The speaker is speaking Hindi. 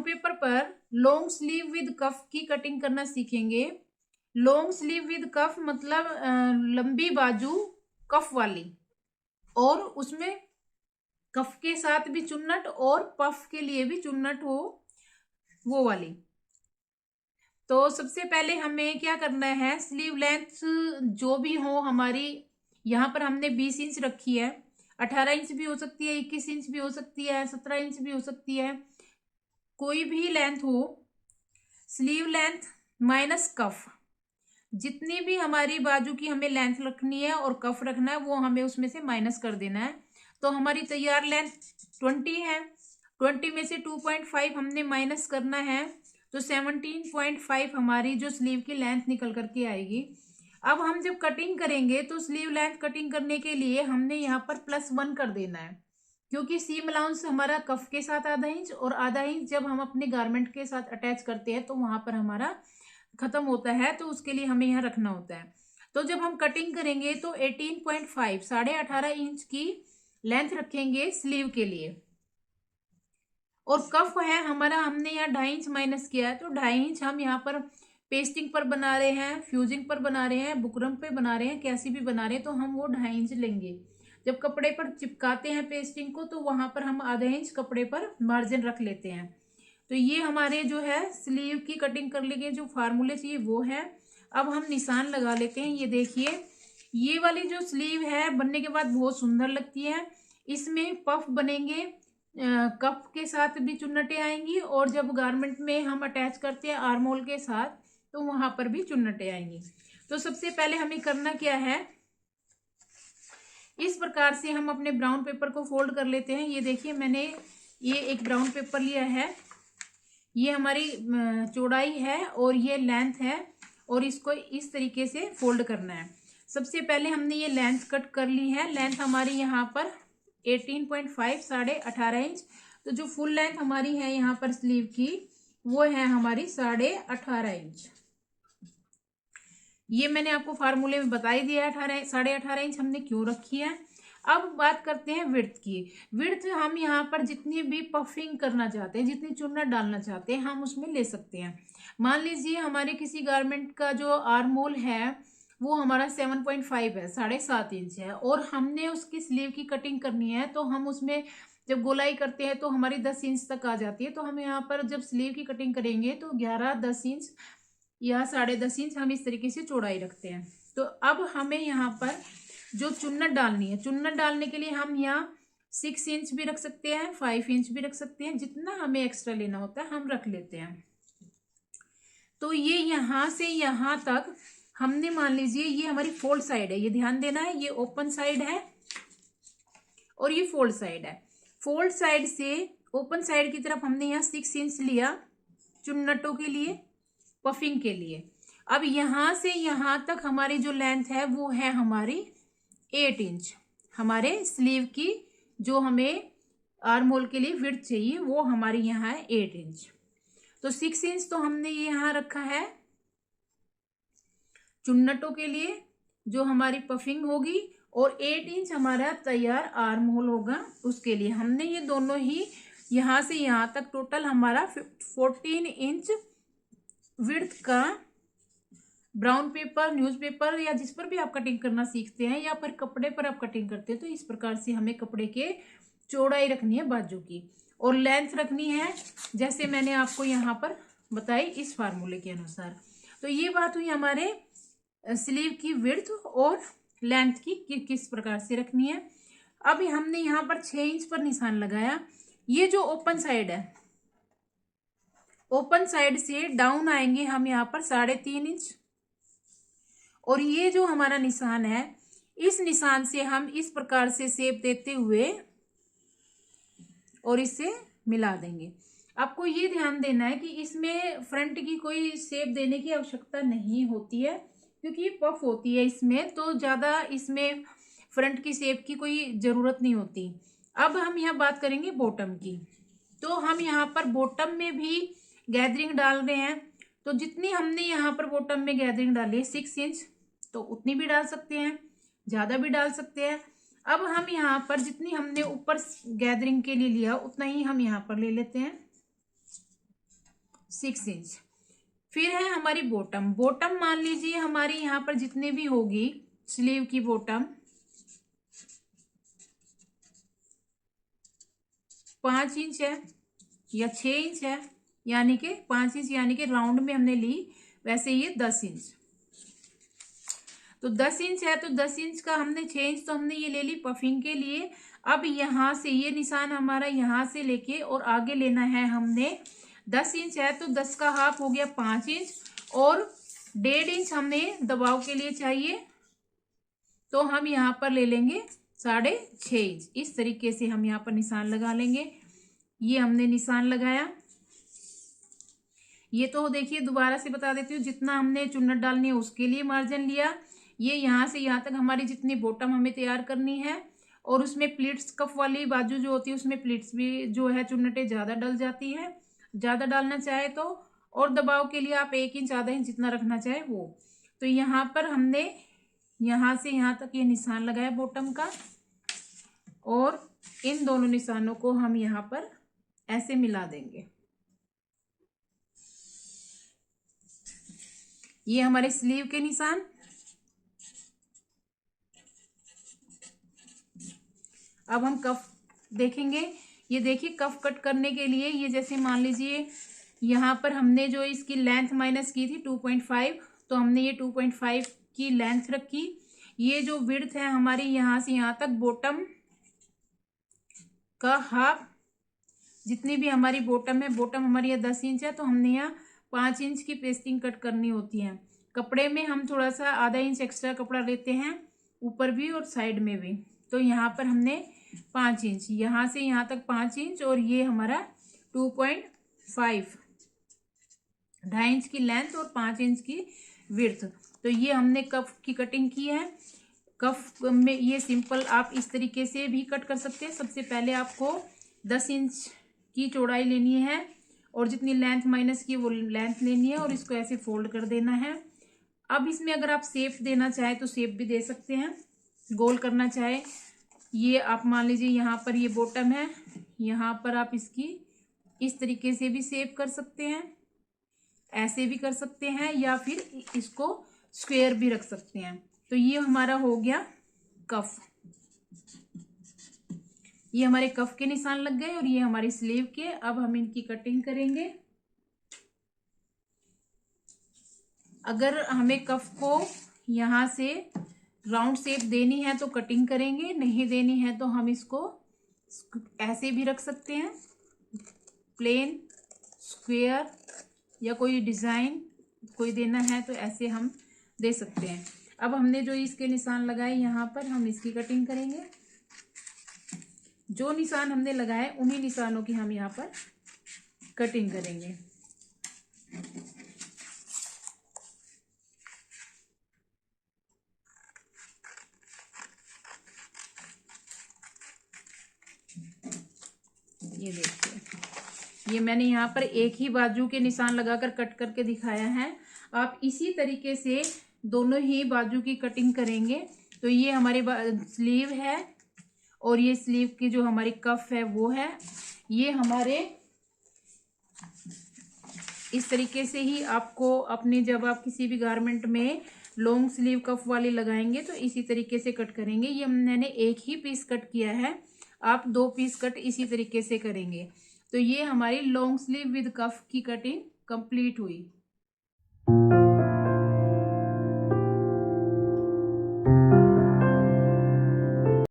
पेपर पर लॉन्ग स्लीव विद कफ की कटिंग करना सीखेंगे। लॉन्ग स्लीव विद कफ मतलब लंबी बाजू कफ वाली, और उसमें कफ के साथ भी चुन्नट और पफ के लिए भी चुन्नट हो, वो वाली। तो सबसे पहले हमें क्या करना है, स्लीव लेंथ जो भी हो हमारी, यहाँ पर हमने 20 इंच रखी है, 18 इंच भी हो सकती है, 21 इंच भी हो सकती है, 17 इंच भी हो सकती है, कोई भी लेंथ हो। स्लीव लेंथ माइनस कफ, जितनी भी हमारी बाजू की हमें लेंथ रखनी है और कफ रखना है वो हमें उसमें से माइनस कर देना है। तो हमारी तैयार लेंथ 20 है, 20 में से 2.5 हमने माइनस करना है, तो 17.5 हमारी जो स्लीव की लेंथ निकल करके आएगी। अब हम जब कटिंग करेंगे तो स्लीव लेंथ कटिंग करने के लिए हमने यहाँ पर +1 कर देना है, क्योंकि सीम अलाउंस हमारा कफ के साथ आधा इंच और आधा इंच जब हम अपने गारमेंट के साथ अटैच करते हैं तो वहां पर हमारा खत्म होता है, तो उसके लिए हमें यहाँ रखना होता है। तो जब हम कटिंग करेंगे तो 18.5 18.5 इंच की लेंथ रखेंगे स्लीव के लिए, और कफ है हमारा, हमने यहाँ 2.5 इंच माइनस किया है, तो 2.5 इंच हम यहाँ पर पेस्टिंग पर बना रहे हैं, फ्यूजिंग पर बना रहे हैं, बुकरम पे बना रहे हैं, कैसी भी बना रहे हैं, तो हम वो 2.5 इंच लेंगे। जब कपड़े पर चिपकाते हैं पेस्टिंग को तो वहां पर हम आधा इंच कपड़े पर मार्जिन रख लेते हैं। तो ये हमारे जो है स्लीव की कटिंग कर लेंगे, जो फार्मूले चाहिए वो है। अब हम निशान लगा लेते हैं। ये देखिए, ये वाली जो स्लीव है बनने के बाद बहुत सुंदर लगती है, इसमें पफ बनेंगे, कफ के साथ भी चुन्नटें आएंगी, और जब गारमेंट में हम अटैच करते हैं आर्म होल के साथ तो वहां पर भी चुन्नटें आएंगी। तो सबसे पहले हमें करना क्या है, इस प्रकार से हम अपने ब्राउन पेपर को फोल्ड कर लेते हैं। ये देखिए, मैंने ये एक ब्राउन पेपर लिया है, ये हमारी चौड़ाई है और ये लेंथ है, और इसको इस तरीके से फोल्ड करना है। सबसे पहले हमने ये लेंथ कट कर ली है। लेंथ हमारी यहाँ पर 18.5 18.5 इंच। तो जो फुल लेंथ हमारी है यहाँ पर स्लीव की वो है हमारी 18.5 इंच। ये मैंने आपको फार्मूले में बता ही दिया है, 18.5 इंच हमने क्यों रखी है। अब बात करते हैं विड्थ की। विड्थ हम यहाँ पर जितनी भी पफिंग करना चाहते हैं, जितनी चुन्नट डालना चाहते हैं, हम उसमें ले सकते हैं। मान लीजिए हमारे किसी गारमेंट का जो आर्म होल है वो हमारा 7.5 है, 7.5 इंच है, और हमने उसकी स्लीव की कटिंग करनी है, तो हम उसमें जब गोलाई करते हैं तो हमारी 10 इंच तक आ जाती है। तो हम यहाँ पर जब स्लीव की कटिंग करेंगे तो 11-10 इंच या 10.5 इंच हम इस तरीके से चौड़ाई रखते हैं। तो अब हमें यहाँ पर जो चुन्नट डालनी है, चुन्नट डालने के लिए हम यहाँ 6 इंच भी रख सकते हैं, 5 इंच भी रख सकते हैं, जितना हमें एक्स्ट्रा लेना होता है हम रख लेते हैं। तो ये यहाँ से यहाँ तक हमने, मान लीजिए ये हमारी फोल्ड साइड है, ये ध्यान देना है, ये ओपन साइड है और ये फोल्ड साइड है। फोल्ड साइड से ओपन साइड की तरफ हमने यहाँ 6 इंच लिया चुन्नटों के लिए, पफिंग के लिए। अब यहां से यहां तक हमारी जो लेंथ है वो है हमारी 8 इंच। हमारे स्लीव की जो हमें आर्म होल के लिए विड्थ चाहिए वो हमारी यहाँ है 8 इंच। तो 6 इंच तो हमने ये यहाँ रखा है चुन्नटों के लिए जो हमारी पफिंग होगी, और 8 इंच हमारा तैयार आर्म होल होगा, उसके लिए हमने ये दोनों ही यहाँ से यहाँ तक टोटल हमारा 14 इंच विड्थ का ब्राउन पेपर, न्यूज़पेपर या जिस पर भी आप कटिंग करना सीखते हैं या फिर कपड़े पर आप कटिंग करते हैं, तो इस प्रकार से हमें कपड़े के चौड़ाई रखनी है बाजू की, और लेंथ रखनी है जैसे मैंने आपको यहाँ पर बताई इस फार्मूले के अनुसार। तो ये बात हुई हमारे स्लीव की विड्थ और लेंथ की कि किस प्रकार से रखनी है। अब हमने यहाँ पर 6 इंच पर निशान लगाया। ये जो ओपन साइड है, ओपन साइड से डाउन आएंगे हम यहाँ पर 3.5 इंच, और ये जो हमारा निशान है इस निशान से हम इस प्रकार से शेप देते हुए और इसे मिला देंगे। आपको ये ध्यान देना है कि इसमें फ्रंट की कोई शेप देने की आवश्यकता नहीं होती है, क्योंकि ये पफ होती है इसमें, तो ज़्यादा इसमें फ्रंट की शेप की कोई ज़रूरत नहीं होती। अब हम यहाँ बात करेंगे बॉटम की। तो हम यहाँ पर बॉटम में भी गैदरिंग डाल रहे हैं, तो जितनी हमने यहाँ पर बॉटम में गैदरिंग डाली है 6 इंच, तो उतनी भी डाल सकते हैं, ज़्यादा भी डाल सकते हैं। अब हम यहाँ पर जितनी हमने ऊपर गैदरिंग के लिए लिया उतना ही हम यहाँ पर ले लेते हैं। 6 इंच। फिर है हमारी बॉटम। बॉटम मान लीजिए हमारी यहाँ पर जितने भी होगी स्लीव की बॉटम 5 इंच है या 6 इंच है, यानी कि 5 इंच, यानी कि राउंड में हमने ली, वैसे ये 10 इंच। तो 10 इंच है तो 10 इंच का हमने 6 इंच तो हमने ये ले ली पफिंग के लिए। अब यहाँ से ये निशान हमारा यहाँ से लेके और आगे लेना है हमने 10 इंच है तो 10 का हाफ हो गया 5 इंच, और 1.5 इंच हमने दबाव के लिए चाहिए, तो हम यहाँ पर ले लेंगे 6.5 इंच। इस तरीके से हम यहाँ पर निशान लगा लेंगे। ये हमने निशान लगाया। ये तो देखिए दोबारा से बता देती हूँ, जितना हमने चुन्नट डालनी है उसके लिए मार्जिन लिया। ये यहाँ से यहाँ तक हमारी जितनी बॉटम हमें तैयार करनी है, और उसमें प्लीट्स कफ वाली बाजू जो होती है उसमें प्लीट्स भी जो है चुन्नटें ज़्यादा डल जाती है, ज़्यादा डालना चाहे तो। और दबाव के लिए आप 1 इंच आधा इंच जितना रखना चाहे वो। तो यहाँ पर हमने यहाँ से यहाँ तक ये निशान लगाया बॉटम का, और इन दोनों निशानों को हम यहाँ पर ऐसे मिला देंगे। ये हमारे स्लीव के निशान। अब हम कफ देखेंगे। ये देखिए कफ कट करने के लिए ये जैसे मान लीजिए यहाँ पर हमने जो इसकी लेंथ माइनस की थी 2.5, तो हमने ये 2.5 की लेंथ रखी। ये जो विड्थ है हमारी यहाँ से यहाँ तक बॉटम का हाफ, जितनी भी हमारी बॉटम है, बॉटम हमारी यहाँ 10 इंच है तो हमने यहाँ 5 इंच की पेस्टिंग कट करनी होती है। कपड़े में हम थोड़ा सा आधा इंच एक्स्ट्रा कपड़ा लेते हैं, ऊपर भी और साइड में भी। तो यहाँ पर हमने 5 इंच, यहाँ से यहाँ तक 5 इंच, और ये हमारा 2.5, 2.5 इंच की लेंथ और 5 इंच की विड्थ। तो ये हमने कफ की कटिंग की है। कफ में ये सिंपल आप इस तरीके से भी कट कर सकते हैं। सबसे पहले आपको 10 इंच की चौड़ाई लेनी है, और जितनी लेंथ माइनस की वो लेंथ लेनी है, और इसको ऐसे फोल्ड कर देना है। अब इसमें अगर आप शेप देना चाहे तो शेप भी दे सकते हैं, गोल करना चाहे। ये आप मान लीजिए यहाँ पर ये बॉटम है, यहाँ पर आप इसकी इस तरीके से भी शेप कर सकते हैं, ऐसे भी कर सकते हैं, या फिर इसको स्क्वायर भी रख सकते हैं। तो ये हमारा हो गया कफ। ये हमारे कफ के निशान लग गए, और ये हमारी स्लीव के। अब हम इनकी कटिंग करेंगे। अगर हमें कफ को यहाँ से राउंड शेप देनी है तो कटिंग करेंगे, नहीं देनी है तो हम इसको ऐसे भी रख सकते हैं, प्लेन, स्क्वायर, या कोई डिज़ाइन कोई देना है तो ऐसे हम दे सकते हैं। अब हमने जो इसके निशान लगाए यहाँ पर, हम इसकी कटिंग करेंगे। जो निशान हमने लगाए उन्हीं निशानों की हम यहाँ पर कटिंग करेंगे। ये देखिए, ये मैंने यहाँ पर एक ही बाजू के निशान लगाकर कट करके दिखाया है। आप इसी तरीके से दोनों ही बाजू की कटिंग करेंगे। तो ये हमारे स्लीव है, और ये स्लीव की जो हमारी कफ है वो है। ये हमारे इस तरीके से ही आपको अपने, जब आप किसी भी गारमेंट में लॉन्ग स्लीव कफ वाली लगाएंगे तो इसी तरीके से कट करेंगे। ये मैंने एक ही पीस कट किया है, आप 2 पीस कट इसी तरीके से करेंगे। तो ये हमारी लॉन्ग स्लीव विद कफ की कटिंग कंप्लीट हुई।